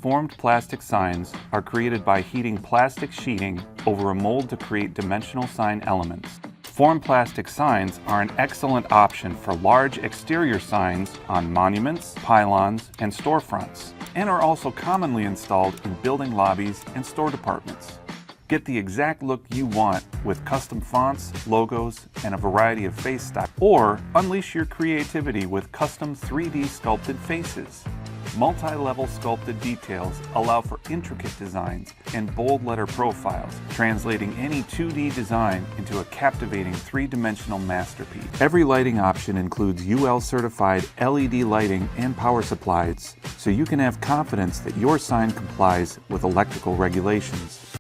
Formed plastic signs are created by heating plastic sheeting over a mold to create dimensional sign elements. Formed plastic signs are an excellent option for large exterior signs on monuments, pylons, and storefronts, and are also commonly installed in building lobbies and store departments. Get the exact look you want with custom fonts, logos, and a variety of face styles, or unleash your creativity with custom 3D sculpted faces. Multi-level sculpted details allow for intricate designs and bold letter profiles, translating any 2D design into a captivating three-dimensional masterpiece. Every lighting option includes UL-certified LED lighting and power supplies, so you can have confidence that your sign complies with electrical regulations.